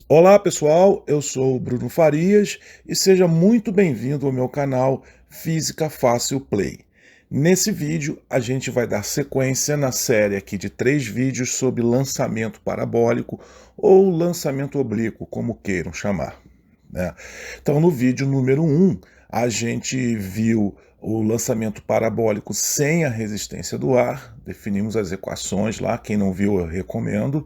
Olá pessoal, eu sou o Bruno Farias e seja muito bem-vindo ao meu canal Física Fácil Play. Nesse vídeo a gente vai dar sequência na série aqui de 3 vídeos sobre lançamento parabólico ou lançamento oblíquo, como queiram chamar, né? Então no vídeo número 1 a gente viu o lançamento parabólico sem a resistência do ar, definimos as equações lá, quem não viu eu recomendo.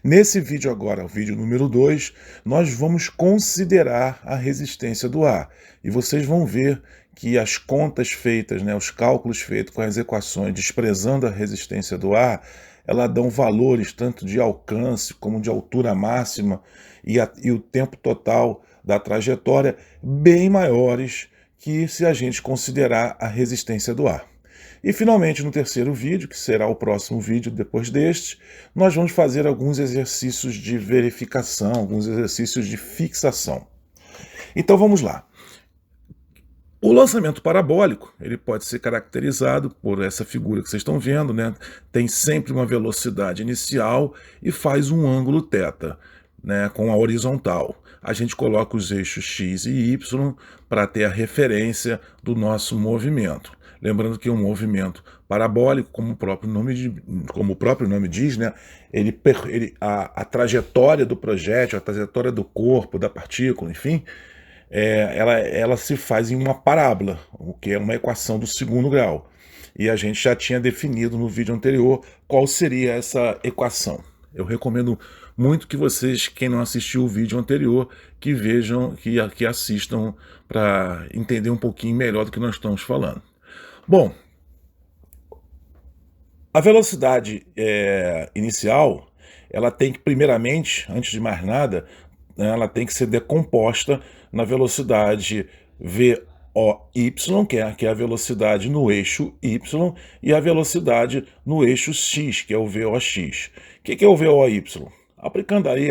Nesse vídeo agora, o vídeo número 2, nós vamos considerar a resistência do ar. E vocês vão ver que as contas feitas, né, os cálculos feitos com as equações desprezando a resistência do ar, elas dão valores tanto de alcance como de altura máxima e o tempo total da trajetória bem maiores que se a gente considerar a resistência do ar. E finalmente, no terceiro vídeo, que será o próximo vídeo depois deste, nós vamos fazer alguns exercícios de verificação, alguns exercícios de fixação. Então vamos lá. O lançamento parabólico, ele pode ser caracterizado por essa figura que vocês estão vendo, né? Tem sempre uma velocidade inicial e faz um ângulo θ, né, com a horizontal. A gente coloca os eixos x e y para ter a referência do nosso movimento. Lembrando que um movimento parabólico, como o próprio nome diz, né, a trajetória do projétil, a trajetória do corpo, da partícula, enfim, ela se faz em uma parábola, o que é uma equação do segundo grau. E a gente já tinha definido no vídeo anterior qual seria essa equação. Eu recomendo muito que vocês, quem não assistiu o vídeo anterior, que vejam, que assistam para entender um pouquinho melhor do que nós estamos falando. Bom, a velocidade inicial, ela tem que, primeiramente, antes de mais nada, né, ela tem que ser decomposta na velocidade VOY, que é a velocidade no eixo Y, e a velocidade no eixo X, que é o VOX. O que é o VOY? Aplicando aí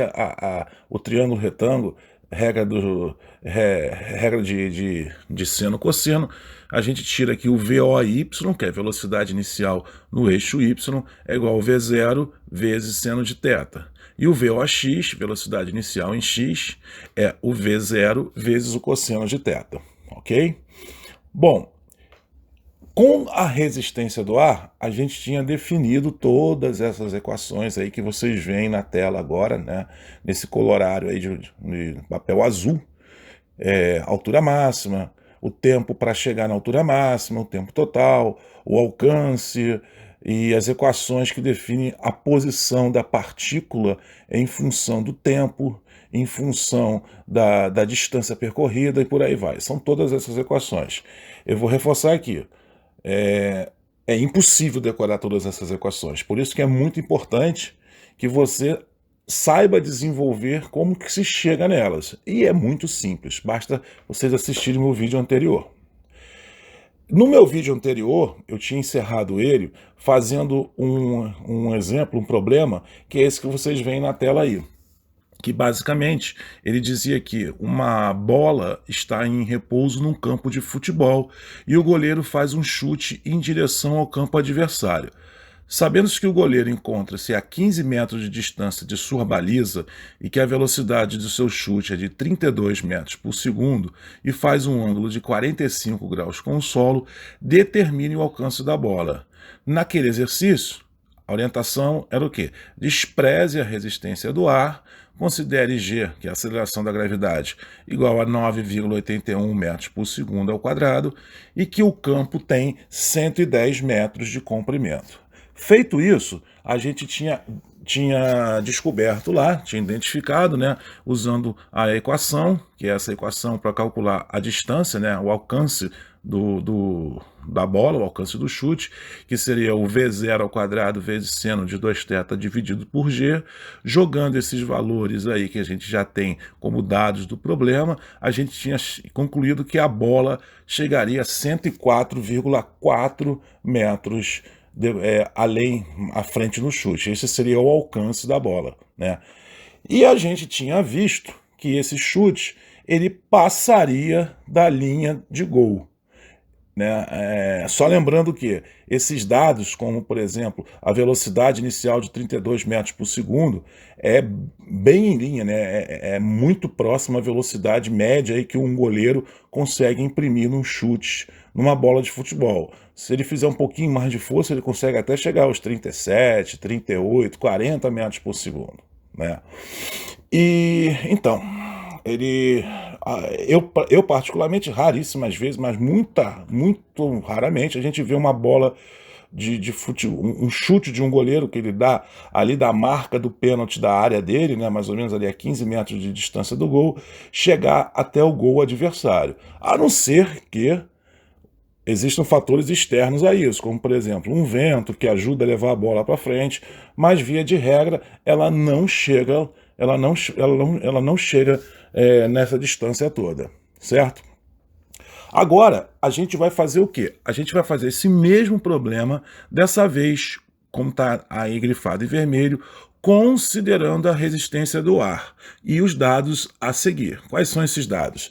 o triângulo retângulo, regra de seno cosseno, a gente tira aqui o VOY, que é a velocidade inicial no eixo Y, é igual ao V0 vezes seno de θ. E o VOX, velocidade inicial em x, é o V0 vezes o cosseno de θ, ok? Bom, com a resistência do ar, a gente tinha definido todas essas equações aí que vocês veem na tela agora, né? Nesse colorário aí de papel azul. Altura máxima, o tempo para chegar na altura máxima, o tempo total, o alcance e as equações que definem a posição da partícula em função do tempo, em função da distância percorrida e por aí vai. São todas essas equações. Eu vou reforçar aqui. É impossível decorar todas essas equações, por isso que é muito importante que você saiba desenvolver como que se chega nelas. E é muito simples, basta vocês assistirem o meu vídeo anterior. No meu vídeo anterior, eu tinha encerrado ele fazendo um exemplo, um problema, que é esse que vocês veem na tela aí. Que basicamente ele dizia que uma bola está em repouso num campo de futebol e o goleiro faz um chute em direção ao campo adversário. Sabendo-se que o goleiro encontra-se a 15 metros de distância de sua baliza e que a velocidade do seu chute é de 32 metros por segundo e faz um ângulo de 45 graus com o solo, determine o alcance da bola. Naquele exercício, a orientação era o quê? Despreze a resistência do ar, considere G, que é a aceleração da gravidade, igual a 9,81 metros por segundo ao quadrado, e que o campo tem 110 metros de comprimento. Feito isso, a gente tinha descoberto lá, tinha identificado, né, usando a equação, que é essa equação para calcular a distância, né, o alcance da bola, o alcance do chute, que seria o V0 ao quadrado vezes seno de 2θ dividido por G. Jogando esses valores aí que a gente já tem como dados do problema, a gente tinha concluído que a bola chegaria a 104,4 metros além, à frente no chute. Esse seria o alcance da bola, né? E a gente tinha visto que esse chute ele passaria da linha de gol. né? Só lembrando que esses dados, como por exemplo a velocidade inicial de 32 metros por segundo, é bem em linha, né? É muito próximo à velocidade média aí que um goleiro consegue imprimir num chute, numa bola de futebol. Se ele fizer um pouquinho mais de força, ele consegue até chegar aos 37, 38, 40 metros por segundo, né? E então, ele, eu particularmente, raríssimas vezes, mas muito raramente, a gente vê uma bola de um chute de um goleiro que ele dá ali da marca do pênalti da área dele, né, mais ou menos ali a 15 metros de distância do gol, chegar até o gol adversário. A não ser que existam fatores externos a isso, como por exemplo um vento que ajuda a levar a bola para frente, mas via de regra ela não chega, ela não chega nessa distância toda, certo? Agora a gente vai fazer o quê? A gente vai fazer esse mesmo problema, dessa vez, como está aí grifado em vermelho, considerando a resistência do ar e os dados a seguir. Quais são esses dados?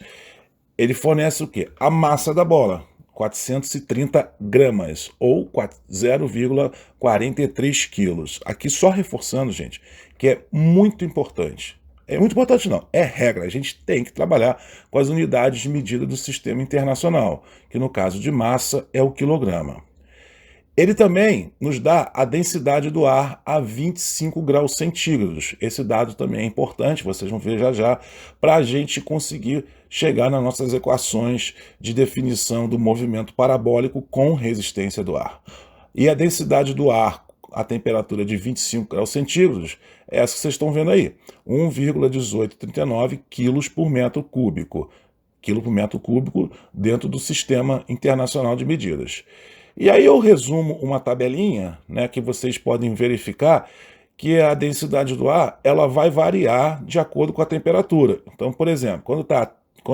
Ele fornece o quê? A massa da bola, 430 gramas, ou 0,43 quilos. Aqui só reforçando, gente, que é muito importante. É muito importante não, é regra, a gente tem que trabalhar com as unidades de medida do sistema internacional, que no caso de massa é o quilograma. Ele também nos dá a densidade do ar a 25 graus centígrados. Esse dado também é importante, vocês vão ver já já, para a gente conseguir chegar nas nossas equações de definição do movimento parabólico com resistência do ar. E a densidade do ar, a temperatura de 25 graus centígrados, é essa que vocês estão vendo aí, 1,1839 quilos por metro cúbico. Quilo por metro cúbico dentro do Sistema Internacional de Medidas. E aí eu resumo uma tabelinha, né, que vocês podem verificar que a densidade do ar ela vai variar de acordo com a temperatura. Então, por exemplo, quando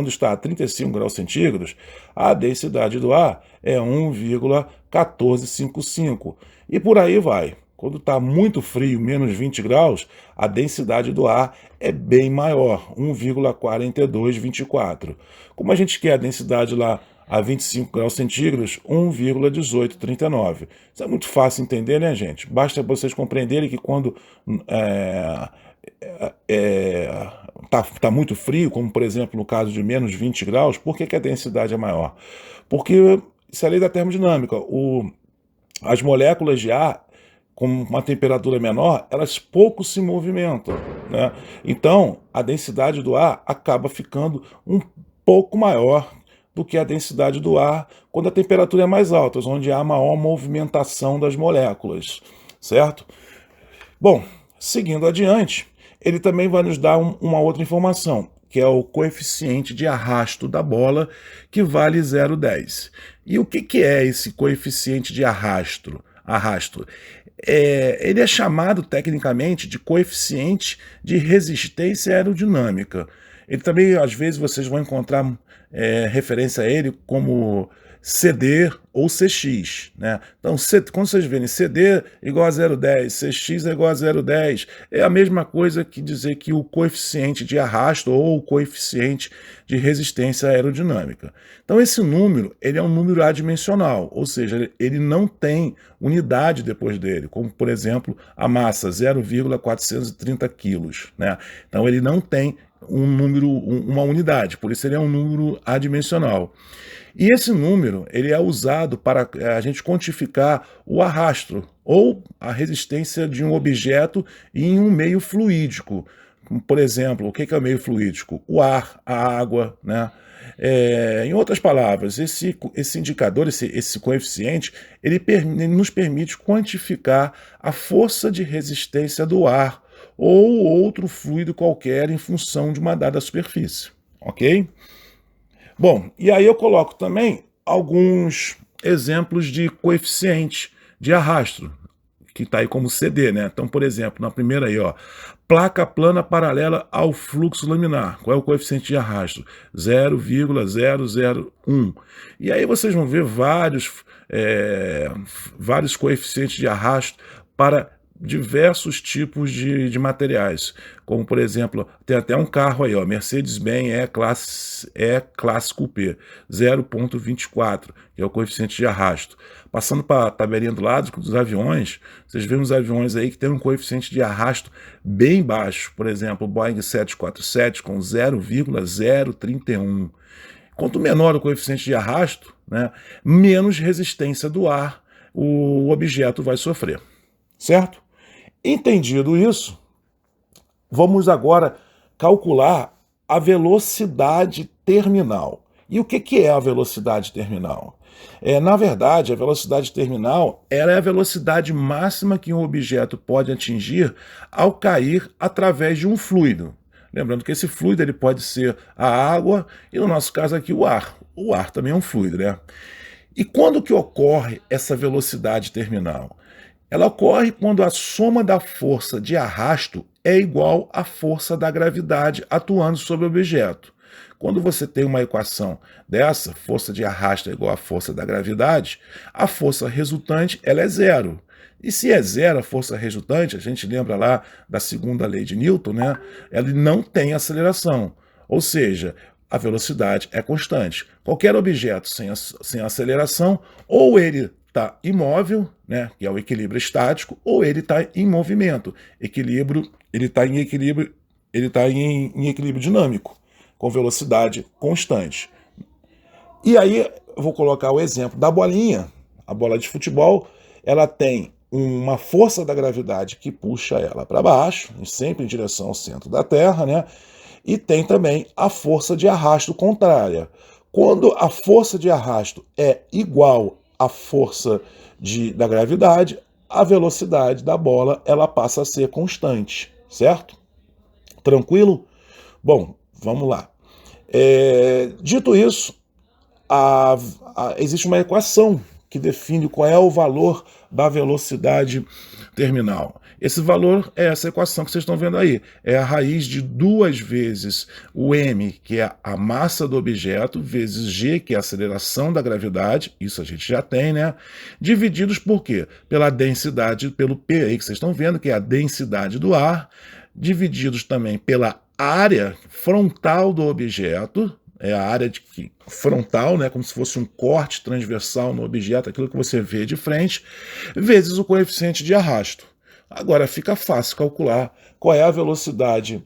está a 35 graus centígrados, a densidade do ar é 1,1455. E por aí vai. Quando está muito frio, menos 20 graus, a densidade do ar é bem maior, 1,4224. Como a gente quer a densidade lá a 25 graus centígrados, 1,1839. Isso é muito fácil entender, né, gente? Basta vocês compreenderem que quando tá muito frio, como por exemplo no caso de menos 20 graus, por que a densidade é maior? Porque isso é a lei da termodinâmica. As moléculas de ar, com uma temperatura menor, elas pouco se movimentam, né? Então, a densidade do ar acaba ficando um pouco maior do que a densidade do ar quando a temperatura é mais alta, onde há maior movimentação das moléculas, certo? Bom, seguindo adiante, ele também vai nos dar uma outra informação, que é o coeficiente de arrasto da bola, que vale 0,10. E o que é esse coeficiente de arrasto? Ele é chamado tecnicamente de coeficiente de resistência aerodinâmica. Ele também, às vezes, vocês vão encontrar referência a ele como CD ou CX, né? Então, quando vocês verem CD igual a 0,10, CX é igual a 0,10, é a mesma coisa que dizer que o coeficiente de arrasto ou o coeficiente de resistência aerodinâmica. Então, esse número, ele é um número adimensional, ou seja, ele não tem unidade depois dele, como, por exemplo, a massa, 0,430 quilos, né? Então, ele não tem uma unidade, por isso ele é um número adimensional. E esse número ele é usado para a gente quantificar o arrasto ou a resistência de um objeto em um meio fluídico. Por exemplo, o que é o meio fluídico? O ar, a água, né? Em outras palavras, esse indicador, esse coeficiente, ele nos permite quantificar a força de resistência do ar ou outro fluido qualquer em função de uma dada superfície, ok? Bom, e aí eu coloco também alguns exemplos de coeficiente de arrasto, que está aí como CD, né? Então, por exemplo, na primeira aí, ó, placa plana paralela ao fluxo laminar. Qual é o coeficiente de arrasto? 0,001. E aí vocês vão ver vários coeficientes de arrasto para diversos tipos de materiais, como por exemplo, tem até um carro aí, ó, Mercedes-Benz E-Classe Coupé, 0,24, que é o coeficiente de arrasto. Passando para a tabelinha do lado dos aviões, vocês veem uns aviões aí que tem um coeficiente de arrasto bem baixo, por exemplo, o Boeing 747 com 0,031. Quanto menor o coeficiente de arrasto, né, menos resistência do ar o objeto vai sofrer, certo? Entendido isso, vamos agora calcular a velocidade terminal. E o que é a velocidade terminal? Na verdade, a velocidade terminal ela é a velocidade máxima que um objeto pode atingir ao cair através de um fluido. Lembrando que esse fluido ele pode ser a água e, no nosso caso aqui, o ar. O ar também é um fluido, né? E quando que ocorre essa velocidade terminal? Ela ocorre quando a soma da força de arrasto é igual à força da gravidade atuando sobre o objeto. Quando você tem uma equação dessa, força de arrasto é igual à força da gravidade, a força resultante ela é zero. E se é zero a força resultante, a gente lembra lá da segunda lei de Newton, né? Ela não tem aceleração. Ou seja, a velocidade é constante. Qualquer objeto sem aceleração, ou ele está imóvel, né, que é o equilíbrio estático, ou ele está em movimento. Equilíbrio, ele está em equilíbrio, ele está em equilíbrio dinâmico, com velocidade constante. E aí eu vou colocar o exemplo da bolinha. A bola de futebol, ela tem uma força da gravidade que puxa ela para baixo, sempre em direção ao centro da Terra, né? E tem também a força de arrasto contrária. Quando a força de arrasto é igual à força da gravidade, a velocidade da bola ela passa a ser constante, certo? Tranquilo? Bom, vamos lá. Dito isso, existe uma equação que define qual é o valor da velocidade terminal. Esse valor é essa equação que vocês estão vendo aí. É a raiz de 2 vezes o m, que é a massa do objeto, vezes g, que é a aceleração da gravidade, isso a gente já tem, né? Divididos por quê? Pela densidade, pelo P aí que vocês estão vendo, que é a densidade do ar, divididos também pela área frontal do objeto, é a área frontal, né, como se fosse um corte transversal no objeto, aquilo que você vê de frente, vezes o coeficiente de arrasto. Agora fica fácil calcular qual é a velocidade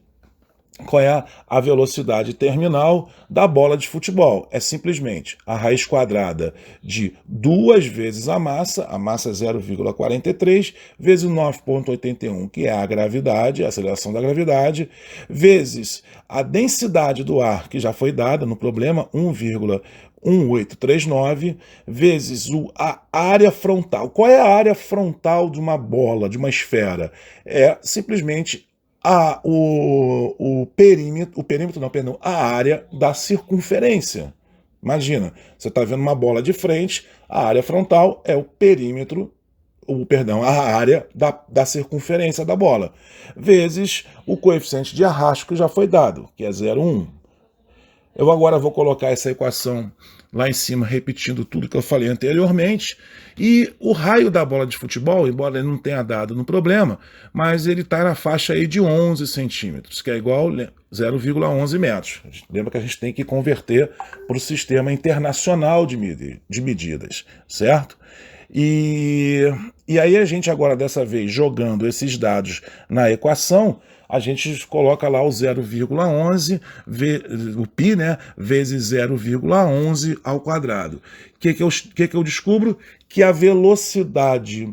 terminal da bola de futebol. É simplesmente a raiz quadrada de 2 vezes a massa é 0,43, vezes 9,81, que é a gravidade, a aceleração da gravidade, vezes a densidade do ar, que já foi dada no problema, 1,1839, vezes a área frontal. Qual é a área frontal de uma bola, de uma esfera? É simplesmente a área da circunferência. Imagina, você está vendo uma bola de frente, a área frontal é a área da circunferência da bola, vezes o coeficiente de arrasto que já foi dado, que é 0,1. Eu agora vou colocar essa equação lá em cima, repetindo tudo que eu falei anteriormente, e o raio da bola de futebol, embora ele não tenha dado no problema, mas ele está na faixa aí de 11 centímetros, que é igual a 0,11 metros. Lembra que a gente tem que converter para o sistema internacional de medidas, certo? E aí a gente agora, dessa vez, jogando esses dados na equação, a gente coloca lá o 0,11, o π, né, vezes 0,11 ao quadrado. O que eu descubro? Que a velocidade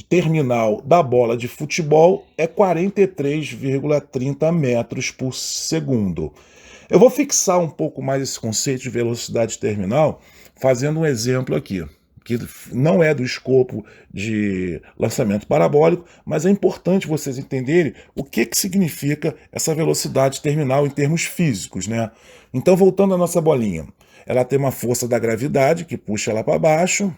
terminal da bola de futebol é 43,30 metros por segundo. Eu vou fixar um pouco mais esse conceito de velocidade terminal fazendo um exemplo aqui, que não é do escopo de lançamento parabólico, mas é importante vocês entenderem o que significa essa velocidade terminal em termos físicos, né? Então, voltando à nossa bolinha, ela tem uma força da gravidade que puxa ela para baixo,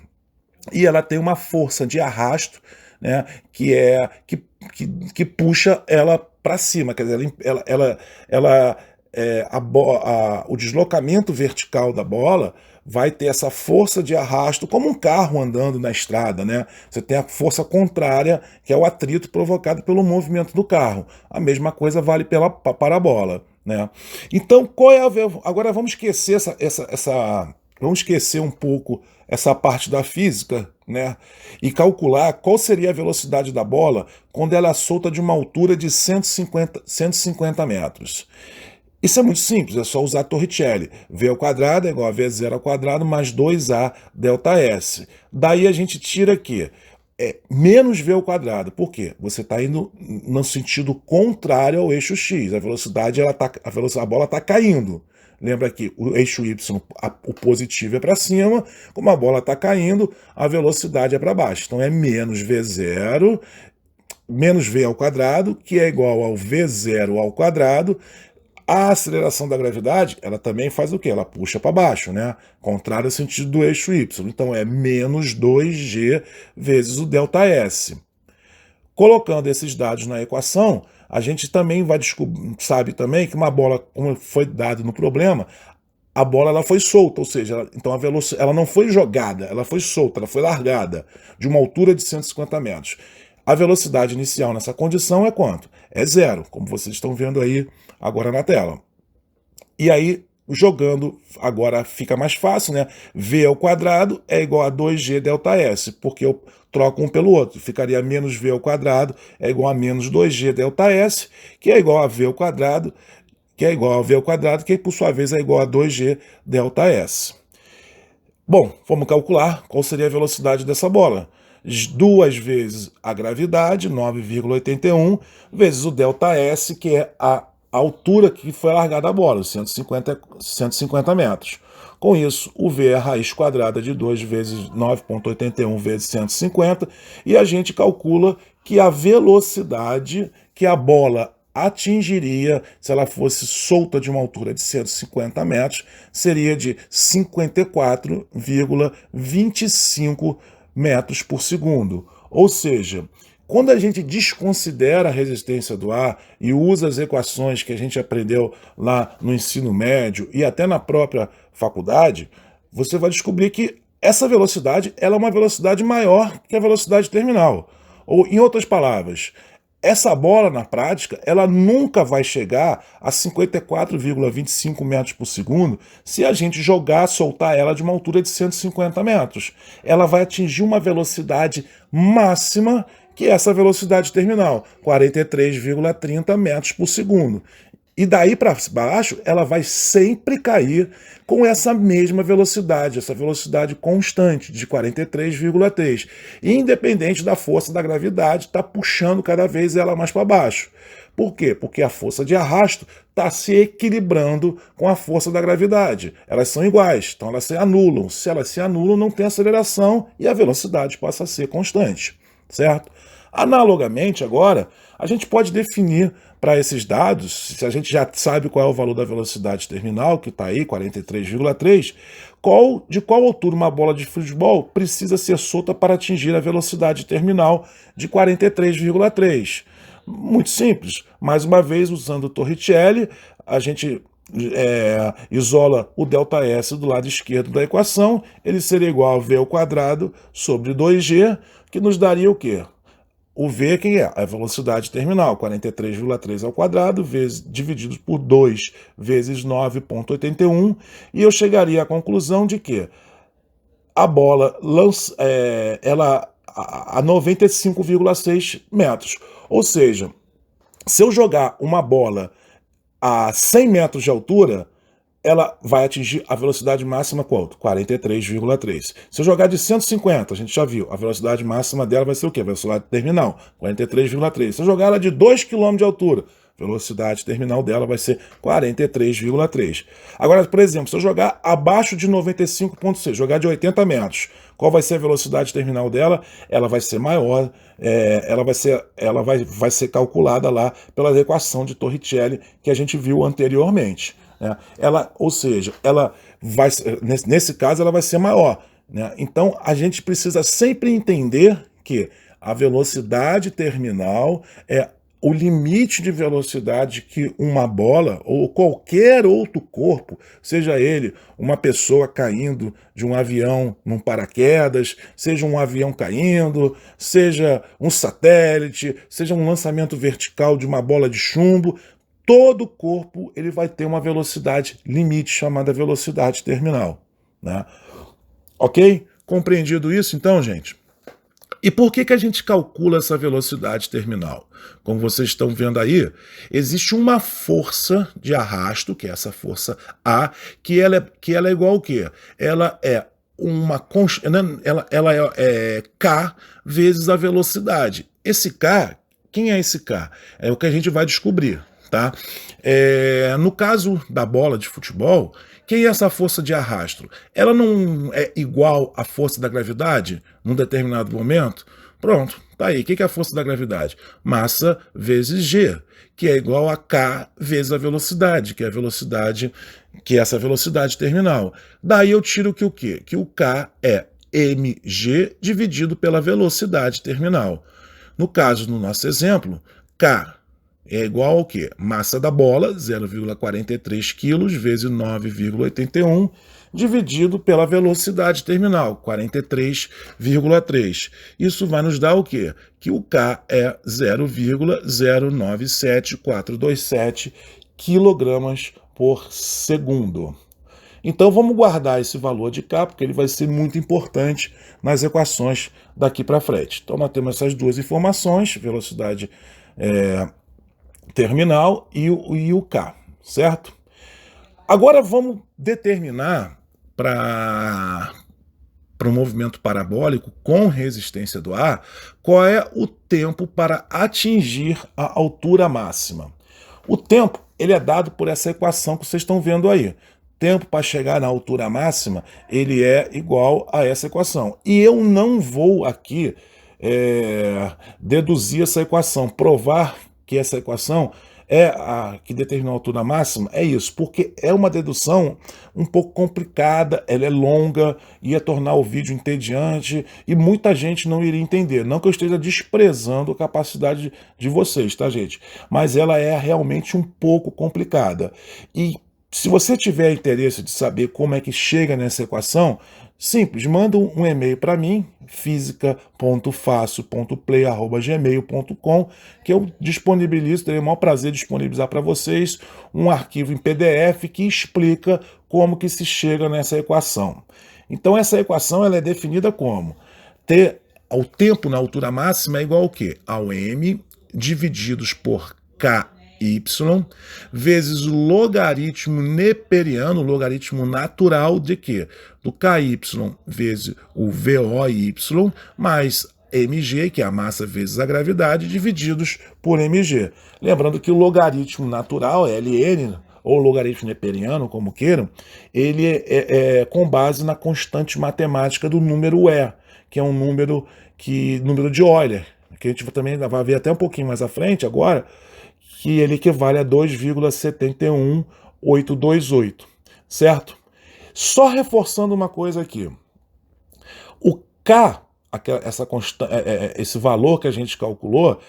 e ela tem uma força de arrasto, né, que puxa ela para cima, quer dizer, o deslocamento vertical da bola vai ter essa força de arrasto, como um carro andando na estrada, né? Você tem a força contrária, que é o atrito provocado pelo movimento do carro. A mesma coisa vale para a bola, né? Então, agora vamos esquecer vamos esquecer um pouco essa parte da física, né? E calcular qual seria a velocidade da bola quando ela é solta de uma altura de 150 metros. Isso é muito simples, é só usar Torricelli. V ao quadrado é igual a V0 ao quadrado mais 2A delta S. Daí a gente tira aqui, menos V ao quadrado. Por quê? Você está indo no sentido contrário ao eixo X. A velocidade, a bola está caindo. Lembra que o eixo Y, o positivo é para cima, como a bola está caindo, a velocidade é para baixo. Então é menos V0, menos V ao quadrado, que é igual ao V0 ao quadrado. A aceleração da gravidade, ela também faz o quê? Ela puxa para baixo, né? Contrário ao sentido do eixo Y. Então é menos 2G vezes o ΔS. Colocando esses dados na equação, a gente também sabe também que uma bola, como foi dado no problema, a bola ela foi solta, ou seja, então ela não foi jogada, ela foi solta, ela foi largada de uma altura de 150 metros. A velocidade inicial nessa condição é quanto? É zero, como vocês estão vendo aí agora na tela. E aí, jogando, agora fica mais fácil, né? V ao quadrado é igual a 2G delta S, porque eu troco um pelo outro. Ficaria menos V ao quadrado é igual a menos 2G delta S, que é igual a V ao quadrado, que é igual a V ao quadrado, que por sua vez é igual a 2G delta S. Bom, vamos calcular qual seria a velocidade dessa bola. 2 vezes a gravidade, 9,81, vezes o ΔS, que é a altura que foi largada a bola, 150 metros. Com isso, o V é a raiz quadrada de 2 vezes 9,81 vezes 150, e a gente calcula que a velocidade que a bola atingiria se ela fosse solta de uma altura de 150 metros seria de 54,25 metros por segundo. Ou seja, quando a gente desconsidera a resistência do ar e usa as equações que a gente aprendeu lá no ensino médio e até na própria faculdade, você vai descobrir que essa velocidade ela é uma velocidade maior que a velocidade terminal. Ou, em outras palavras, essa bola, na prática, ela nunca vai chegar a 54,25 metros por segundo se a gente soltar ela de uma altura de 150 metros. Ela vai atingir uma velocidade máxima, que é essa velocidade terminal, 43,30 metros por segundo. E daí para baixo, ela vai sempre cair com essa mesma velocidade, essa velocidade constante de 43,3. Independente da força da gravidade, está puxando cada vez ela mais para baixo. Por quê? Porque a força de arrasto está se equilibrando com a força da gravidade. Elas são iguais, então elas se anulam. Se elas se anulam, não tem aceleração e a velocidade passa a ser constante, certo? Analogamente, agora, a gente pode definir para esses dados, se a gente já sabe qual é o valor da velocidade terminal, que está aí, 43,3, de qual altura uma bola de futebol precisa ser solta para atingir a velocidade terminal de 43,3. Muito simples. Mais uma vez, usando o Torricelli, a gente isola o ΔS do lado esquerdo da equação, ele seria igual a V ao quadrado sobre 2G, que nos daria o quê? O V, quem é? A velocidade terminal, 43,3 ao quadrado, dividido por 2 vezes 9,81, e eu chegaria à conclusão de que a bola ela a 95,6 metros. Ou seja, se eu jogar uma bola a 100 metros de altura, ela vai atingir a velocidade máxima quanto? 43,3. Se eu jogar de 150, a gente já viu, a velocidade máxima dela vai ser o quê? A velocidade terminal, 43,3. Se eu jogar ela de 2 km de altura, a velocidade terminal dela vai ser 43,3. Agora, por exemplo, se eu jogar abaixo de 95,6, jogar de 80 metros, qual vai ser a velocidade terminal dela? Ela vai ser maior, ela vai ser calculada lá pela equação de Torricelli que a gente viu anteriormente. Ou seja, ela vai, nesse caso, ela vai ser maior. Né? Então, a gente precisa sempre entender que a velocidade terminal é o limite de velocidade que uma bola ou qualquer outro corpo, seja ele uma pessoa caindo de um avião num paraquedas, seja um avião caindo, seja um satélite, seja um lançamento vertical de uma bola de chumbo, todo corpo ele vai ter uma velocidade limite chamada velocidade terminal, né? Ok? Compreendido isso então, gente? E por que a gente calcula essa velocidade terminal? Como vocês estão vendo aí, existe uma força de arrasto, que é essa força A, que ela é igual ao quê? Ela é ela é K vezes a velocidade. Esse K, quem é esse K? É o que a gente vai descobrir, tá? No caso da bola de futebol, quem é essa força de arrasto? Ela não é igual à força da gravidade num determinado momento? Pronto, tá aí. O que é a força da gravidade? Massa vezes G, que é igual a K vezes a velocidade, que é a velocidade, que é essa velocidade terminal. Daí eu tiro que o quê? Que o K é mg dividido pela velocidade terminal. No caso, no nosso exemplo, K é igual ao quê? Massa da bola, 0,43 kg vezes 9,81, dividido pela velocidade terminal, 43,3. Isso vai nos dar o quê? Que o K é 0,097427 kg por segundo. Então vamos guardar esse valor de K, porque ele vai ser muito importante nas equações daqui para frente. Então nós temos essas duas informações, velocidade terminal e o K, certo? Agora vamos determinar para o movimento parabólico com resistência do ar qual é o tempo para atingir a altura máxima. O tempo ele é dado por essa equação que vocês estão vendo aí. Tempo para chegar na altura máxima ele é igual a essa equação. E eu não vou aqui deduzir essa equação, provar que essa equação é a que determina a altura máxima, é isso, porque é uma dedução um pouco complicada, ela é longa, ia tornar o vídeo entediante e muita gente não iria entender. Não que eu esteja desprezando a capacidade de vocês, tá, gente? Mas ela é realmente um pouco complicada. E se você tiver interesse de saber como é que chega nessa equação, simples, manda um e-mail para mim, fisica.facio.play@gmail.com, que eu disponibilizo, terei o maior prazer de disponibilizar para vocês um arquivo em PDF que explica como que se chega nessa equação. Então essa equação ela é definida como o tempo na altura máxima é igual ao quê? Ao m divididos por k y vezes o logaritmo neperiano, o logaritmo natural de quê? Do ky vezes o VOY mais mg, que é a massa vezes a gravidade, divididos por mg. Lembrando que o logaritmo natural, ln, ou logaritmo neperiano, como queiram, ele é com base na constante matemática do número e, que é um número de Euler, que a gente também vai ver até um pouquinho mais à frente agora, que ele equivale a 2,71828, certo? Só reforçando uma coisa aqui. O K, esse valor que a gente calculou,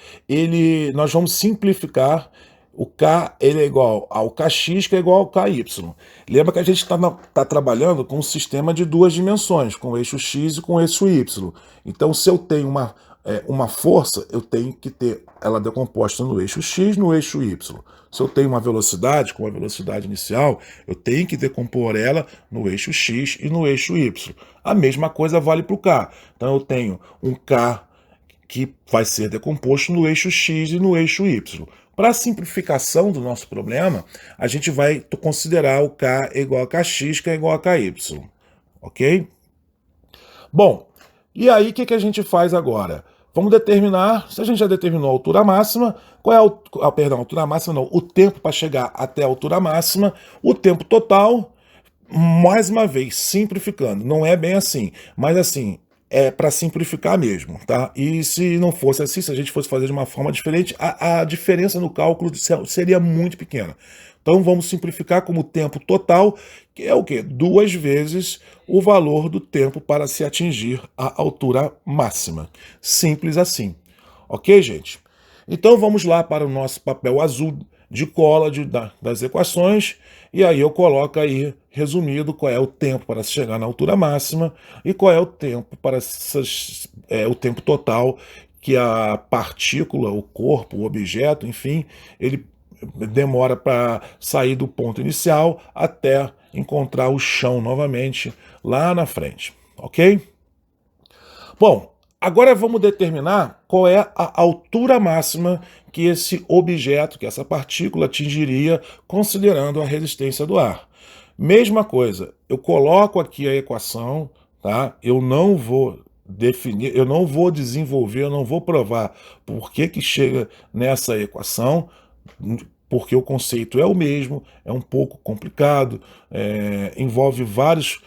nós vamos simplificar. O K ele é igual ao Kx, que é igual ao Ky. Lembra que a gente está trabalhando com um sistema de duas dimensões, com o eixo x e com o eixo y. Então, se eu tenho uma força, eu tenho que ter ela decomposta no eixo x, no eixo y. Se eu tenho uma velocidade, com a velocidade inicial, eu tenho que decompor ela no eixo x e no eixo y. A mesma coisa vale para o K. Então eu tenho um K que vai ser decomposto no eixo x e no eixo y. Para a simplificação do nosso problema, a gente vai considerar o K igual a Kx, que é igual a Ky. Ok? Bom, e aí o que a gente faz agora? Vamos determinar, se a gente já determinou a altura máxima, qual é a altura máxima não, o tempo para chegar até a altura máxima, o tempo total, mais uma vez, simplificando, não é bem assim, mas assim, é para simplificar mesmo, tá? E se não fosse assim, se a gente fosse fazer de uma forma diferente, a diferença no cálculo seria muito pequena. Então vamos simplificar como tempo total, que é o quê? 2 vezes o valor do tempo para se atingir a altura máxima. Simples assim. Ok, gente? Então vamos lá para o nosso papel azul de cola das equações, e aí eu coloco aí, resumido, qual é o tempo para se chegar na altura máxima e qual é o tempo para o tempo total que a partícula, o corpo, o objeto, enfim, ele demora para sair do ponto inicial até encontrar o chão novamente lá na frente, ok? Bom, agora vamos determinar qual é a altura máxima que esse objeto, que essa partícula atingiria, considerando a resistência do ar. Mesma coisa, eu coloco aqui a equação, tá? Eu não vou definir, eu não vou desenvolver, eu não vou provar por que chega nessa equação, porque o conceito é o mesmo, é um pouco complicado, envolve vários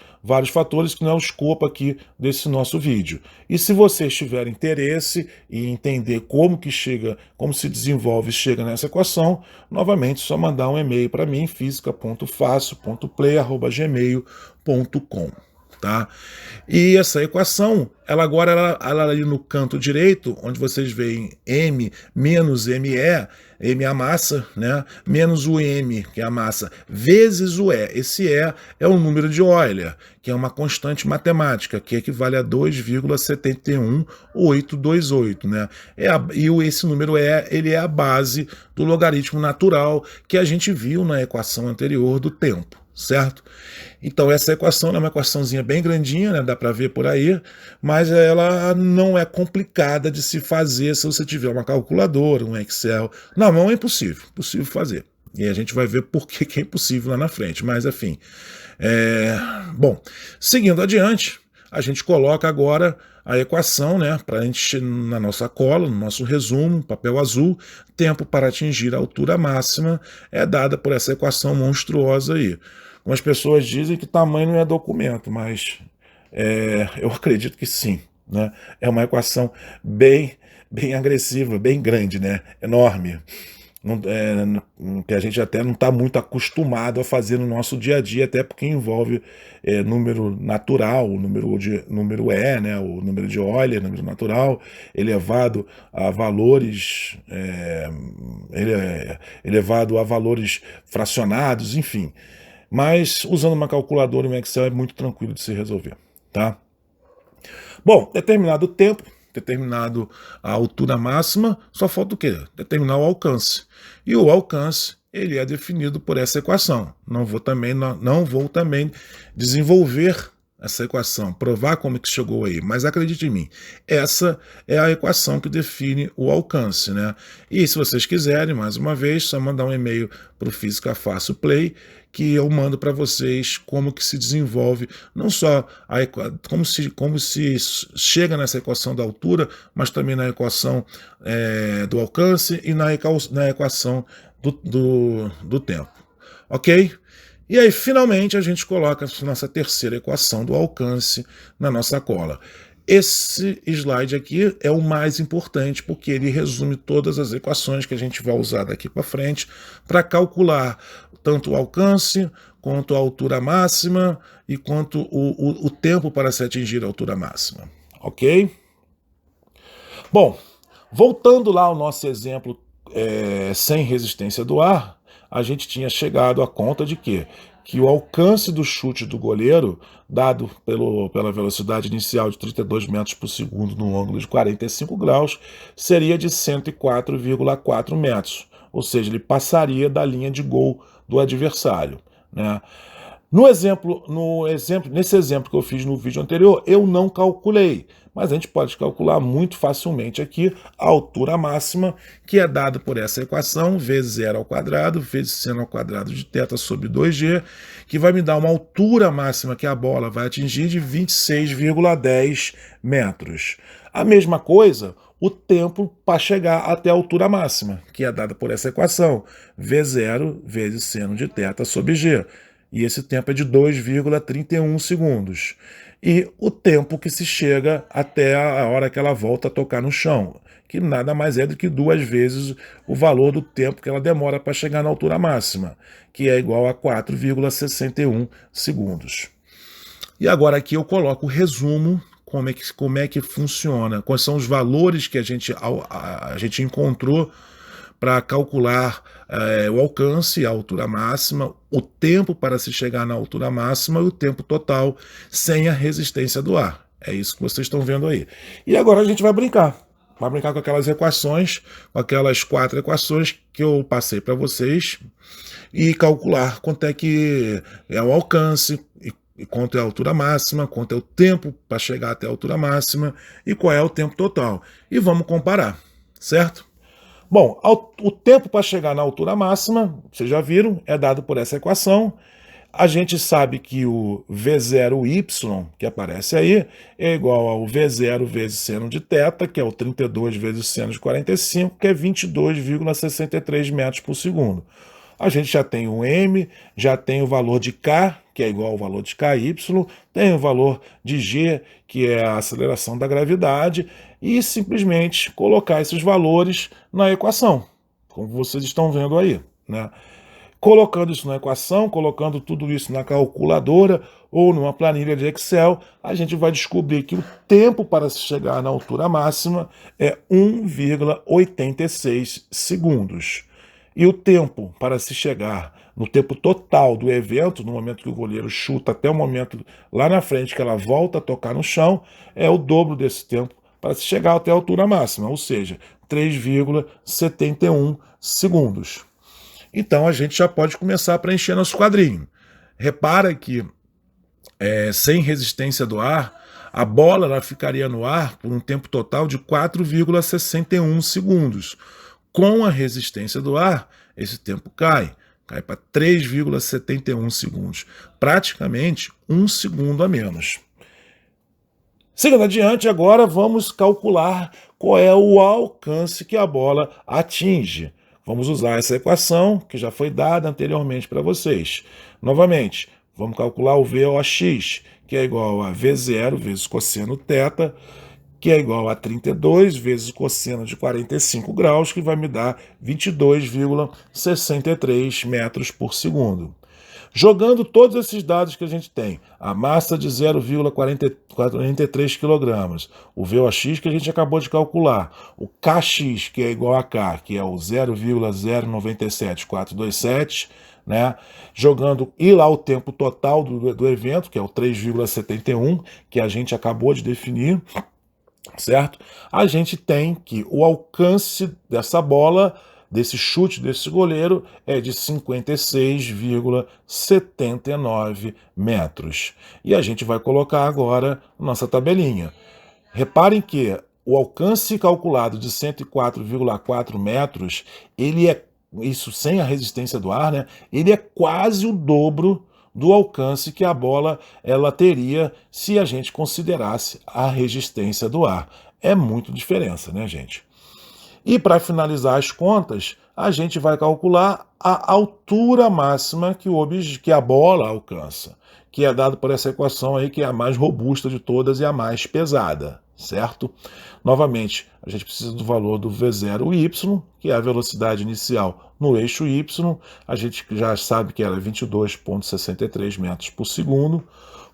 fatores que não é o escopo aqui desse nosso vídeo. E se você tiver interesse em entender como que chega, como se desenvolve e chega nessa equação, novamente é só mandar um e-mail para mim, fisica.facil.play@gmail.com. Tá? E essa equação, ela agora ela ali no canto direito, onde vocês veem M menos ME, M é a massa, né? Menos o M, que é a massa, vezes o E. Esse E é o número de Euler, que é uma constante matemática, que equivale a 2,71828, né? Esse número E, ele é a base do logaritmo natural que a gente viu na equação anterior do tempo, certo? Então essa equação é uma equaçãozinha bem grandinha, né? Dá para ver por aí, mas ela não é complicada de se fazer se você tiver uma calculadora, um Excel. Não é impossível fazer. E a gente vai ver por que é impossível lá na frente, mas enfim. Bom, seguindo adiante, a gente coloca agora a equação, né, para a gente, na nossa cola, no nosso resumo, papel azul, tempo para atingir a altura máxima é dada por essa equação monstruosa aí. Algumas pessoas dizem que tamanho não é documento, mas eu acredito que sim, né? É uma equação bem agressiva, bem grande, né? Enorme. Que a gente até não está muito acostumado a fazer no nosso dia a dia, até porque envolve número natural, número E, né, o número de Euler, número natural, elevado a valores, elevado a valores fracionados, enfim. Mas usando uma calculadora e um Excel é muito tranquilo de se resolver, tá? Bom, determinado o tempo, determinado a altura máxima, só falta o quê? Determinar o alcance. E o alcance, ele é definido por essa equação. Não vou também desenvolver essa equação, provar como que chegou aí, mas acredite em mim, essa é a equação que define o alcance, né? E se vocês quiserem, mais uma vez, só mandar um e-mail para o Física Fácil Play, que eu mando para vocês como que se desenvolve, não só como se chega nessa equação da altura, mas também na equação do alcance e na equação do tempo. Ok? E aí, finalmente, a gente coloca a nossa terceira equação do alcance na nossa cola. Esse slide aqui é o mais importante, porque ele resume todas as equações que a gente vai usar daqui para frente para calcular tanto o alcance, quanto a altura máxima e quanto o tempo para se atingir a altura máxima. Ok? Bom, voltando lá ao nosso exemplo sem resistência do ar, a gente tinha chegado à conta de quê? Que o alcance do chute do goleiro, dado pela velocidade inicial de 32 metros por segundo no ângulo de 45 graus, seria de 104,4 metros, ou seja, ele passaria da linha de gol do adversário, né? Nesse exemplo que eu fiz no vídeo anterior, eu não calculei, mas a gente pode calcular muito facilmente aqui a altura máxima, que é dada por essa equação, v0² vezes seno ao quadrado de θ sobre 2g, que vai me dar uma altura máxima que a bola vai atingir de 26,10 metros. A mesma coisa, o tempo para chegar até a altura máxima, que é dada por essa equação, v0 vezes seno de θ sobre g. E esse tempo é de 2,31 segundos. E o tempo que se chega até a hora que ela volta a tocar no chão, que nada mais é do que 2 vezes o valor do tempo que ela demora para chegar na altura máxima, que é igual a 4,61 segundos. E agora aqui eu coloco o resumo como é que funciona, quais são os valores que a gente encontrou para calcular o alcance, a altura máxima, o tempo para se chegar na altura máxima e o tempo total sem a resistência do ar. É isso que vocês estão vendo aí. E agora a gente vai brincar. Vai brincar com aquelas equações, com aquelas 4 equações que eu passei para vocês e calcular quanto é que é o alcance, e quanto é a altura máxima, quanto é o tempo para chegar até a altura máxima e qual é o tempo total. E vamos comparar, certo? Bom, o tempo para chegar na altura máxima, vocês já viram, é dado por essa equação. A gente sabe que o V0y, que aparece aí, é igual ao V0 vezes seno de θ, que é o 32 vezes seno de 45, que é 22,63 metros por segundo. A gente já tem o m, já tem o valor de k, que é igual ao valor de ky, tem o valor de g, que é a aceleração da gravidade, e simplesmente colocar esses valores na equação, como vocês estão vendo aí, né? Colocando isso na equação, colocando tudo isso na calculadora ou numa planilha de Excel, a gente vai descobrir que o tempo para se chegar na altura máxima é 1,86 segundos. E o tempo para se chegar no tempo total do evento, no momento que o goleiro chuta até o momento lá na frente que ela volta a tocar no chão, é o dobro desse tempo para se chegar até a altura máxima, ou seja, 3,71 segundos. Então a gente já pode começar a preencher nosso quadrinho. Repara que sem resistência do ar, a bola ela ficaria no ar por um tempo total de 4,61 segundos. Com a resistência do ar, esse tempo cai para 3,71 segundos, praticamente 1 segundo a menos. Seguindo adiante, agora vamos calcular qual é o alcance que a bola atinge. Vamos usar essa equação que já foi dada anteriormente para vocês. Novamente, vamos calcular o VOX, que é igual a V0 vezes cosseno θ, que é igual a 32 vezes cosseno de 45 graus, que vai me dar 22,63 metros por segundo. Jogando todos esses dados que a gente tem, a massa de 0,43 kg, o VOX que a gente acabou de calcular, o KX, que é igual a K, que é o 0,097427, né? Jogando e lá o tempo total do evento, que é o 3,71, que a gente acabou de definir, certo? A gente tem que o alcance dessa bola, desse chute desse goleiro, é de 56,79 metros. E a gente vai colocar agora nossa tabelinha. Reparem que o alcance calculado de 104,4 metros, ele é, isso sem a resistência do ar, né? Ele é quase o dobro do alcance que a bola ela teria se a gente considerasse a resistência do ar. É muito diferença, né, gente? E para finalizar as contas, a gente vai calcular a altura máxima que a bola alcança, que é dado por essa equação aí, que é a mais robusta de todas e a mais pesada, certo? Novamente, a gente precisa do valor do V0y, que é a velocidade inicial no eixo y, a gente já sabe que era 22,63 metros por segundo,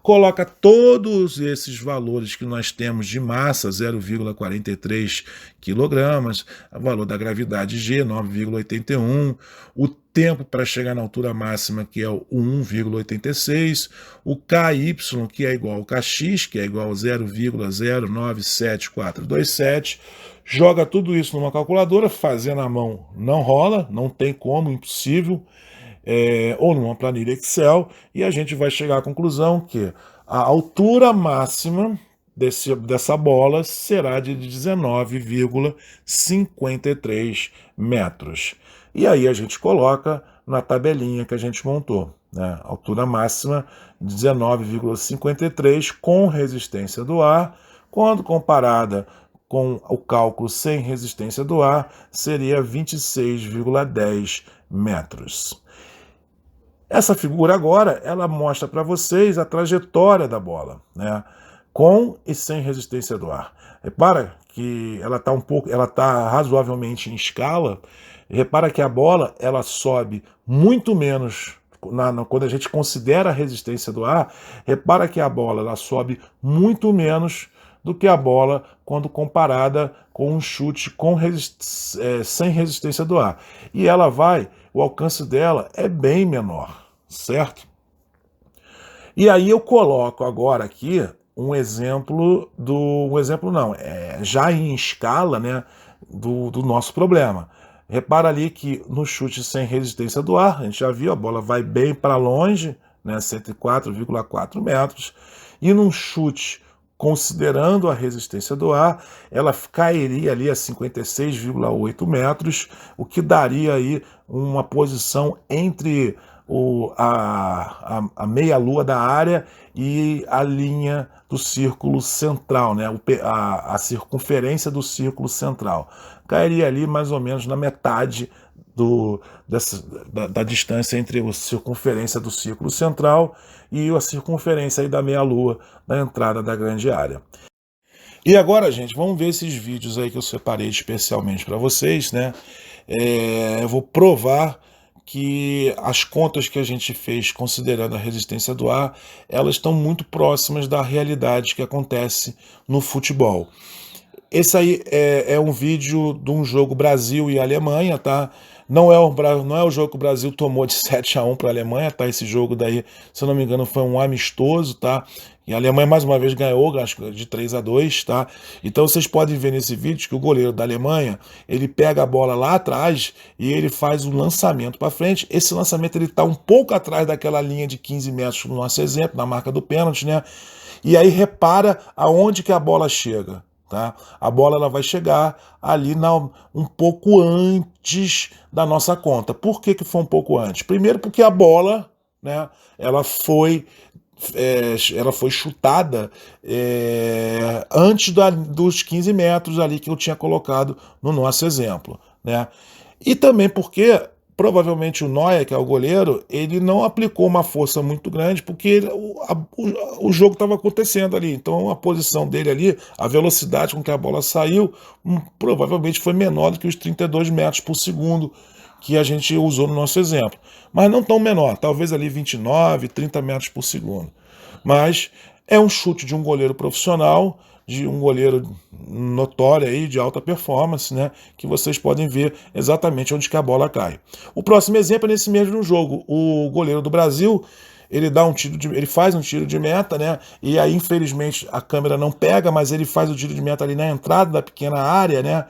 coloca todos esses valores que nós temos de massa, 0,43 kg, o valor da gravidade G, 9,81, o tempo para chegar na altura máxima, que é o 1,86, o KY, que é igual ao KX, que é igual a 0,097427, joga tudo isso numa calculadora, fazendo à mão não rola, não tem como, impossível, ou numa planilha Excel, e a gente vai chegar à conclusão que a altura máxima dessa bola será de 19,53 metros. E aí a gente coloca na tabelinha que a gente montou, né? Altura máxima 19,53 com resistência do ar, quando comparada com o cálculo sem resistência do ar, seria 26,10 metros. Essa figura agora, ela mostra para vocês a trajetória da bola, né? Com e sem resistência do ar. Repara que ela está razoavelmente em escala. Repara que a bola ela sobe muito menos quando a gente considera a resistência do ar. Repara que a bola ela sobe muito menos do que a bola quando comparada com um chute sem resistência do ar. E o alcance dela é bem menor, certo? E aí eu coloco agora aqui um exemplo já em escala, né, do nosso problema. Repara ali que no chute sem resistência do ar, a gente já viu, a bola vai bem para longe, né, 104,4 metros, e num chute considerando a resistência do ar, ela cairia ali a 56,8 metros, o que daria aí uma posição entre a meia-lua da área e a linha do círculo central, né? A circunferência do círculo central. Cairia ali mais ou menos na metade da distância entre a circunferência do círculo central e a circunferência aí da meia-lua da entrada da grande área. E agora, gente, vamos ver esses vídeos aí que eu separei especialmente para vocês, né? Eu vou provar que as contas que a gente fez considerando a resistência do ar, elas estão muito próximas da realidade que acontece no futebol. Esse aí é um vídeo de um jogo Brasil e Alemanha, tá? Não é o jogo que o Brasil tomou de 7-1 para a Alemanha, tá? Esse jogo daí, se eu não me engano, foi um amistoso, tá? E a Alemanha mais uma vez ganhou, acho que de 3-2, tá? Então vocês podem ver nesse vídeo que o goleiro da Alemanha, ele pega a bola lá atrás e ele faz um lançamento para frente. Esse lançamento ele tá um pouco atrás daquela linha de 15 metros no nosso exemplo, na marca do pênalti, né? E aí repara aonde que a bola chega. Tá? A bola ela vai chegar ali um pouco antes da nossa conta. Por que foi um pouco antes? Primeiro porque a bola, né, ela foi chutada antes dos 15 metros ali que eu tinha colocado no nosso exemplo. Né? E também porque provavelmente o Neuer, que é o goleiro, ele não aplicou uma força muito grande porque o jogo estava acontecendo ali. Então a posição dele ali, a velocidade com que a bola saiu, provavelmente foi menor do que os 32 metros por segundo que a gente usou no nosso exemplo. Mas não tão menor, talvez ali 29, 30 metros por segundo. Mas é um chute de um goleiro profissional, de um goleiro notório aí, de alta performance, né, que vocês podem ver exatamente onde que a bola cai. O próximo exemplo é nesse mesmo jogo. O goleiro do Brasil, ele faz um tiro de meta, né, e aí infelizmente a câmera não pega, mas ele faz o tiro de meta ali na entrada da pequena área, né,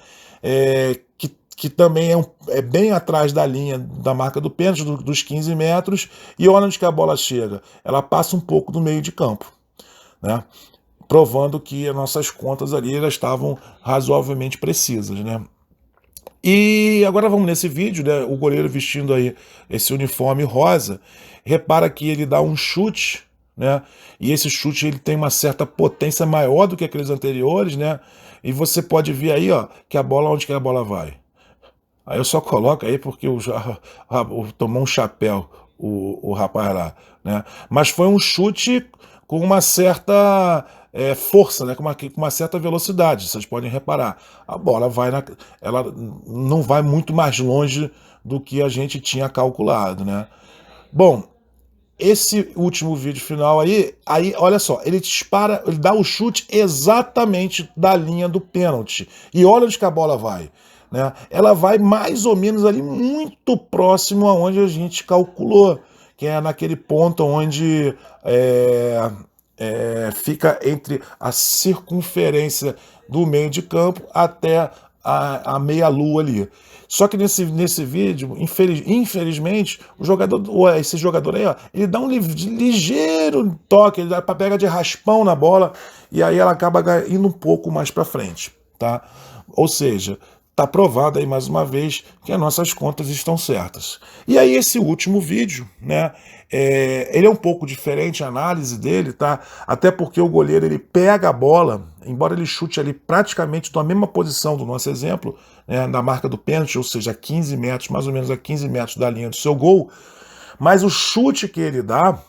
que também é bem atrás da linha da marca do pênalti, dos 15 metros, e olha onde que a bola chega. Ela passa um pouco do meio de campo, né? Provando que as nossas contas ali elas estavam razoavelmente precisas, né? E agora vamos nesse vídeo, né? O goleiro vestindo aí esse uniforme rosa, repara que ele dá um chute, né? E esse chute ele tem uma certa potência maior do que aqueles anteriores, né? E você pode ver aí, ó, que onde que a bola vai. Aí eu só coloco aí porque tomou um chapéu o rapaz lá, né? Mas foi um chute com uma certa força, né? Com uma certa velocidade, vocês podem reparar. A bola ela não vai muito mais longe do que a gente tinha calculado, né? Bom, esse último vídeo final aí, olha só, ele dá o chute exatamente da linha do pênalti. E olha onde que a bola vai. Né? Ela vai mais ou menos ali muito próximo aonde a gente calculou, que é naquele ponto onde fica entre a circunferência do meio de campo até a meia-lua ali. Só que nesse vídeo, infelizmente, esse jogador aí, ó, ele dá um ligeiro toque, ele pega de raspão na bola e aí ela acaba indo um pouco mais para frente, tá? Ou seja, está provado aí mais uma vez que as nossas contas estão certas. E aí esse último vídeo, né, ele é um pouco diferente a análise dele, tá? Até porque o goleiro ele pega a bola, embora ele chute ali praticamente na mesma posição do nosso exemplo, né, na marca do pênalti, ou seja, 15 metros, mais ou menos a 15 metros da linha do seu gol, mas o chute que ele dá,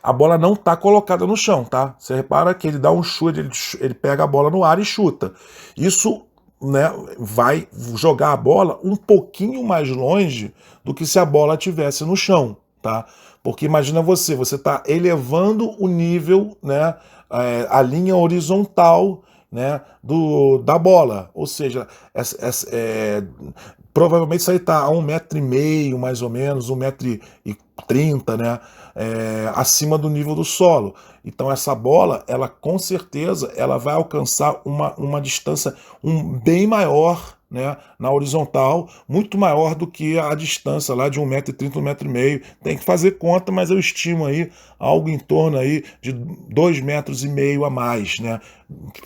a bola não está colocada no chão, tá? Você repara que ele dá um chute, ele pega a bola no ar e chuta. Isso, né, vai jogar a bola um pouquinho mais longe do que se a bola estivesse no chão, tá? Porque imagina você está elevando o nível, né, a linha horizontal, né, da bola, ou seja, provavelmente isso aí está a 1,5 m mais ou menos, 1,30 m, né, acima do nível do solo. Então essa bola, ela com certeza, ela vai alcançar uma distância bem maior, né, na horizontal, muito maior do que a distância lá de 1,30 m, 1,5 m. Tem que fazer conta, mas eu estimo aí algo em torno aí de 2,5 m a mais, né?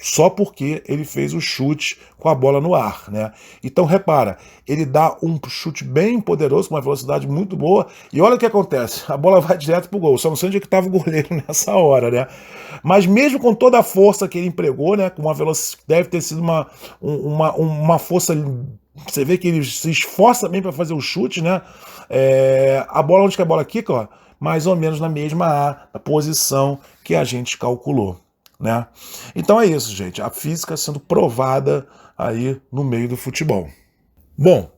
Só porque ele fez o chute com a bola no ar, né? Então repara, ele dá um chute bem poderoso, com uma velocidade muito boa, e olha o que acontece, a bola vai direto pro gol. Só não sei onde é que estava o goleiro nessa hora, né? Mas mesmo com toda a força que ele empregou, né, com uma velocidade, deve ter sido uma força. Você vê que ele se esforça bem para fazer o chute, né? A bola, onde que a bola quica, ó, mais ou menos na mesma posição que a gente calculou, né? Então é isso, gente. A física sendo provada aí no meio do futebol. Bom,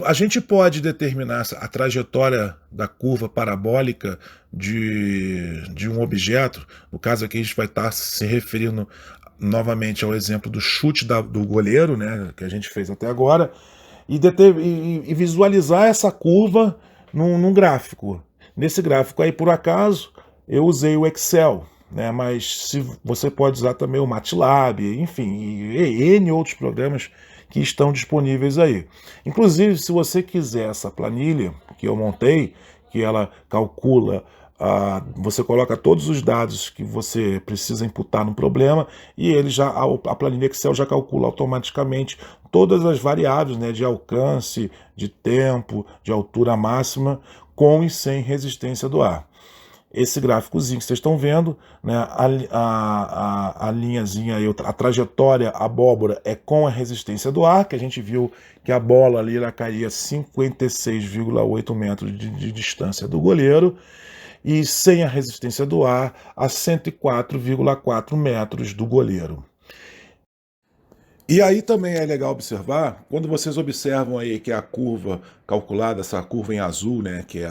a gente pode determinar a trajetória da curva parabólica de um objeto. No caso aqui a gente vai estar se referindo novamente ao exemplo do chute do goleiro, né, que a gente fez até agora, e visualizar essa curva num gráfico. Nesse gráfico aí, por acaso, eu usei o Excel, né, mas você pode usar também o MATLAB, enfim, e N outros programas que estão disponíveis aí. Inclusive, se você quiser essa planilha que eu montei, que ela calcula, você coloca todos os dados que você precisa imputar no problema e a planilha Excel já calcula automaticamente todas as variáveis, né, de alcance, de tempo, de altura máxima, com e sem resistência do ar. Esse gráficozinho que vocês estão vendo, né, a linhazinha aí, a trajetória abóbora é com a resistência do ar, que a gente viu que a bola ali ela caía 56,8 metros de distância do goleiro, e sem a resistência do ar a 104,4 metros do goleiro. E aí também é legal observar, quando vocês observam aí que a curva calculada, essa curva em azul, né, que é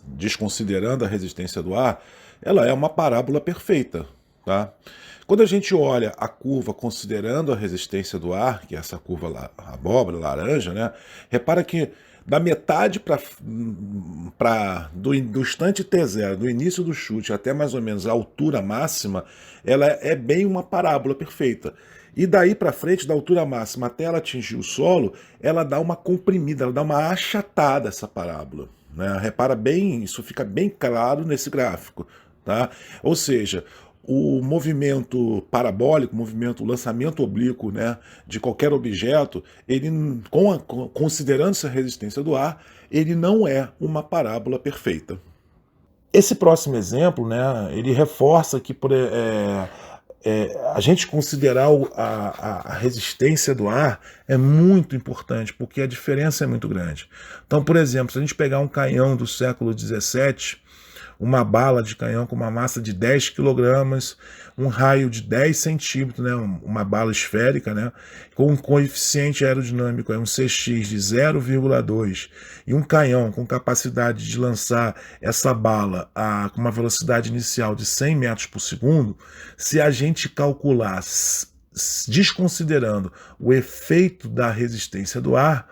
desconsiderando a resistência do ar, ela é uma parábola perfeita, tá? Quando a gente olha a curva considerando a resistência do ar, que é essa curva abóbora, laranja, né, repara que da metade do instante T0, do início do chute até mais ou menos a altura máxima, ela é bem uma parábola perfeita. E daí para frente, da altura máxima até ela atingir o solo, ela dá uma comprimida, ela dá uma achatada essa parábola, né? Repara bem, isso fica bem claro nesse gráfico, tá? Ou seja, o movimento parabólico, o lançamento oblíquo, né, de qualquer objeto, ele, considerando essa resistência do ar, ele não é uma parábola perfeita. Esse próximo exemplo, né, ele reforça que a gente considerar a resistência do ar é muito importante, porque a diferença é muito grande. Então, por exemplo, se a gente pegar um canhão do século XVII, uma bala de canhão com uma massa de 10 kg, um raio de 10 centímetros, né, uma bala esférica, né, com um coeficiente aerodinâmico, um CX de 0,2, e um canhão com capacidade de lançar essa bala com uma velocidade inicial de 100 metros por segundo, se a gente calcular, desconsiderando o efeito da resistência do ar,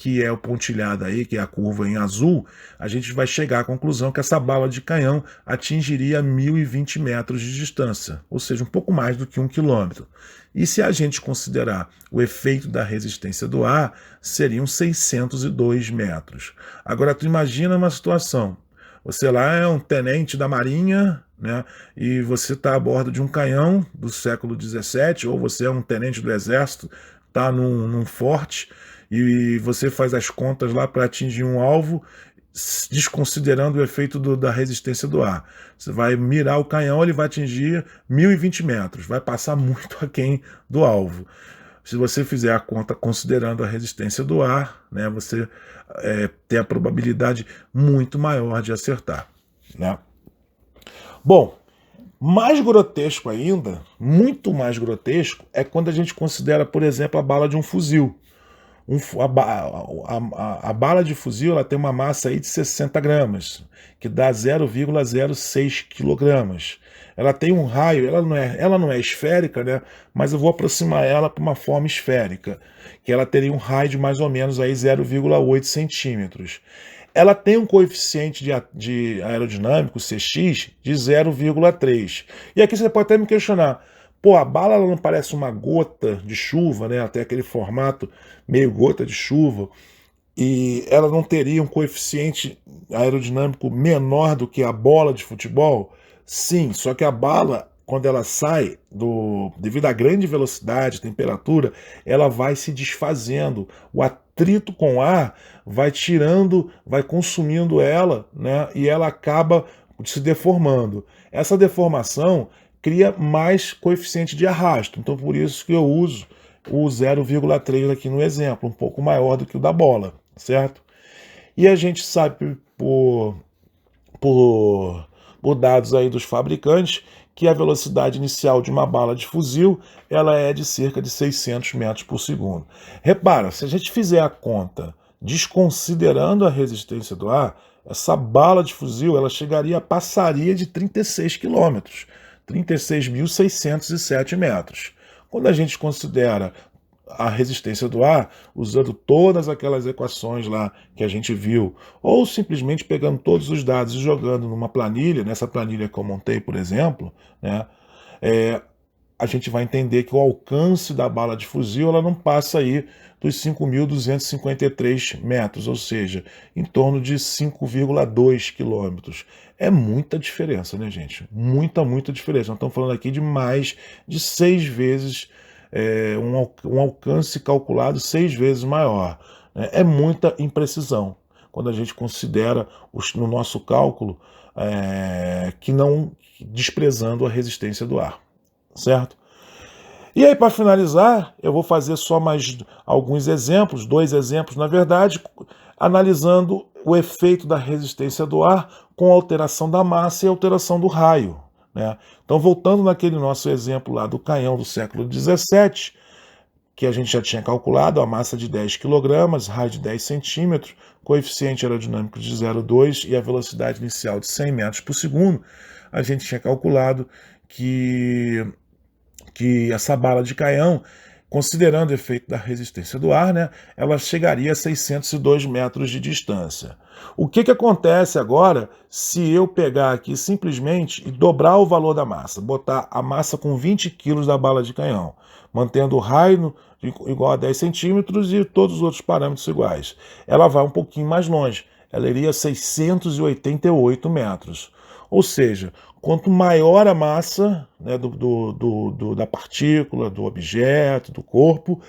que é o pontilhado aí, que é a curva em azul, a gente vai chegar à conclusão que essa bala de canhão atingiria 1.020 metros de distância, ou seja, um pouco mais do que 1 quilômetro. E se a gente considerar o efeito da resistência do ar, seriam 602 metros. Agora, tu imagina uma situação, você lá é um tenente da Marinha, né, e você está a bordo de um canhão do século XVII, ou você é um tenente do Exército, está num forte, e você faz as contas lá para atingir um alvo, desconsiderando o efeito da resistência do ar. Você vai mirar o canhão, ele vai atingir 1.020 metros, vai passar muito aquém do alvo. Se você fizer a conta considerando a resistência do ar, né, você tem a probabilidade muito maior de acertar, né? Bom, mais grotesco ainda, muito mais grotesco, é quando a gente considera, por exemplo, a bala de um fuzil. a bala de fuzil ela tem uma massa aí de 60 gramas, que dá 0,06 quilogramas. Ela tem um raio, ela não é esférica, né? Mas eu vou aproximar ela para uma forma esférica, que ela teria um raio de mais ou menos aí 0,8 centímetros. Ela tem um coeficiente de aerodinâmico, CX, de 0,3. E aqui você pode até me questionar, pô, a bala ela não parece uma gota de chuva, né? Até aquele formato meio gota de chuva, e ela não teria um coeficiente aerodinâmico menor do que a bola de futebol? Sim, só que a bala, quando ela sai, devido à grande velocidade, temperatura, ela vai se desfazendo. O atrito com o ar vai tirando, vai consumindo ela, né? E ela acaba se deformando. Essa deformação cria mais coeficiente de arrasto. Então, por isso que eu uso o 0,3 aqui no exemplo, um pouco maior do que o da bola, certo? E a gente sabe por, por dados aí dos fabricantes que a velocidade inicial de uma bala de fuzil ela é de cerca de 600 metros por segundo. Repara, se a gente fizer a conta desconsiderando a resistência do ar, essa bala de fuzil ela passaria de 36 quilômetros, 36.607 metros. Quando a gente considera a resistência do ar, usando todas aquelas equações lá que a gente viu, ou simplesmente pegando todos os dados e jogando numa planilha, nessa planilha que eu montei, por exemplo, né, a gente vai entender que o alcance da bala de fuzil ela não passa aí dos 5.253 metros, ou seja, em torno de 5,2 quilômetros. É muita diferença, né, gente? Muita diferença. Nós estamos falando aqui de mais de 6 vezes um alcance calculado 6 vezes maior. Né? É muita imprecisão quando a gente considera no nosso cálculo que não desprezando a resistência do ar, certo? E aí, para finalizar, eu vou fazer só mais alguns exemplos, 2 exemplos, na verdade, analisando o efeito da resistência do ar com a alteração da massa e a alteração do raio. Né? Então, voltando naquele nosso exemplo lá do canhão do século XVII, que a gente já tinha calculado, a massa de 10 kg, raio de 10 centímetros, coeficiente aerodinâmico de 0,2 e a velocidade inicial de 100 metros por segundo, a gente tinha calculado que essa bala de canhão, considerando o efeito da resistência do ar, né, ela chegaria a 602 metros de distância. O que acontece agora se eu pegar aqui simplesmente e dobrar o valor da massa, botar a massa com 20 kg da bala de canhão, mantendo o raio igual a 10 centímetros e todos os outros parâmetros iguais? Ela vai um pouquinho mais longe, ela iria a 688 metros. Ou seja, quanto maior a massa, né, da partícula, do objeto, do corpo,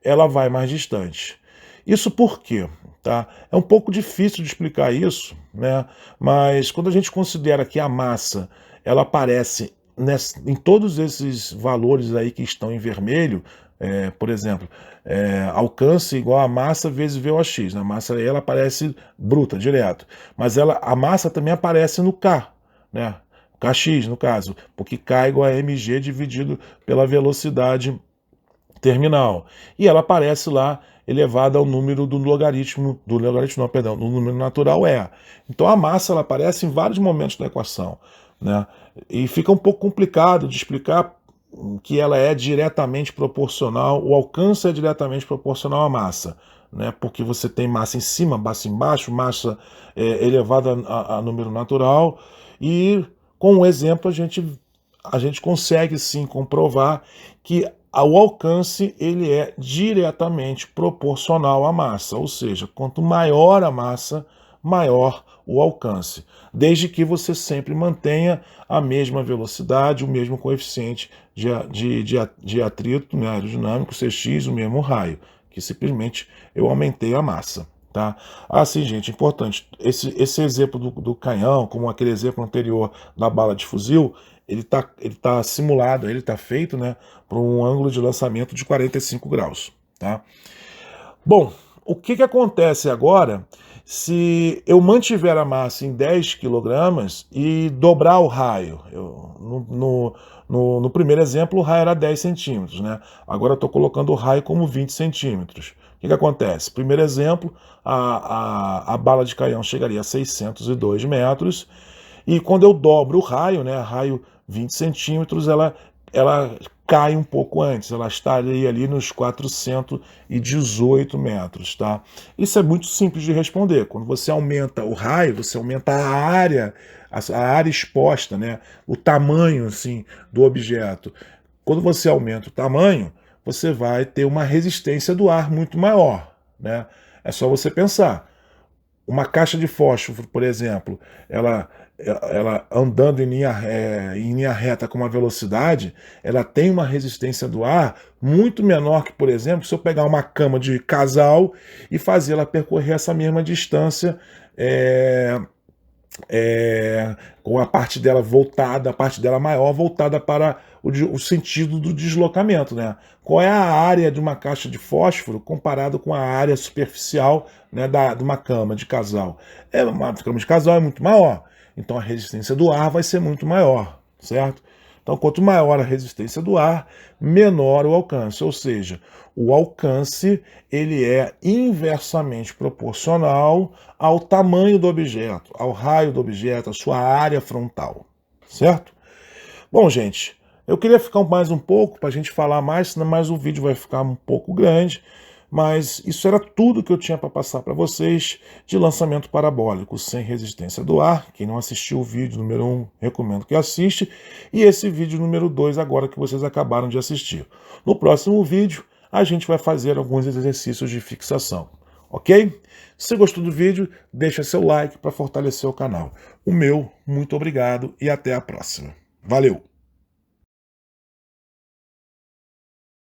ela vai mais distante. Isso por quê? Tá? É um pouco difícil de explicar isso, né? Mas quando a gente considera que a massa ela aparece em todos esses valores aí que estão em vermelho, por exemplo, alcance igual a massa vezes VOX. A massa aí ela aparece bruta, direto. Mas a massa também aparece no K, né? Kx, no caso, porque K igual a mg dividido pela velocidade terminal. E ela aparece lá elevada ao número do logaritmo, do número natural E. Então a massa ela aparece em vários momentos da equação, né? E fica um pouco complicado de explicar que ela é diretamente proporcional, o alcance é diretamente proporcional à massa, né? Porque você tem massa em cima, massa embaixo, massa elevada a número natural, e com o exemplo a gente consegue sim comprovar que o alcance ele é diretamente proporcional à massa, ou seja, quanto maior a massa, maior o alcance, desde que você sempre mantenha a mesma velocidade, o mesmo coeficiente de atrito, né, aerodinâmico, Cx, o mesmo raio, que simplesmente eu aumentei a massa. Tá? Assim, gente, importante, esse exemplo do canhão, como aquele exemplo anterior da bala de fuzil, ele tá simulado, ele está feito, né, para um ângulo de lançamento de 45 graus. Tá? Bom, o que acontece agora se eu mantiver a massa em 10 kg e dobrar o raio? No primeiro exemplo, o raio era 10 centímetros, né? Agora eu estou colocando o raio como 20 centímetros. que acontece? Primeiro exemplo, a bala de canhão chegaria a 602 metros, e quando eu dobro o raio, né, raio 20 centímetros, ela cai um pouco antes, ela estaria ali nos 418 metros, tá? Isso é muito simples de responder. Quando você aumenta o raio, você aumenta a área exposta, né? O tamanho, assim, do objeto. Quando você aumenta o tamanho, você vai ter uma resistência do ar muito maior, né? É só você pensar. Uma caixa de fósforo, por exemplo, ela andando em linha reta com uma velocidade, ela tem uma resistência do ar muito menor que, por exemplo, se eu pegar uma cama de casal e fazer ela percorrer essa mesma distância, é, com a parte dela voltada, a parte dela maior, voltada para o sentido do deslocamento, né? Qual é a área de uma caixa de fósforo comparado com a área superficial, né, de uma cama de casal? Uma cama de casal é muito maior, então a resistência do ar vai ser muito maior, certo? Então, quanto maior a resistência do ar, menor o alcance, ou seja, o alcance ele é inversamente proporcional ao tamanho do objeto, ao raio do objeto, à sua área frontal, certo? Bom, gente, eu queria ficar mais um pouco para a gente falar mais, senão mais o vídeo vai ficar um pouco grande, mas isso era tudo que eu tinha para passar para vocês de lançamento parabólico sem resistência do ar. Quem não assistiu o vídeo número 1, recomendo que assista, e esse vídeo número 2 agora que vocês acabaram de assistir. No próximo vídeo, a gente vai fazer alguns exercícios de fixação, ok? Se você gostou do vídeo, deixa seu like para fortalecer o canal. O meu, muito obrigado e até a próxima. Valeu!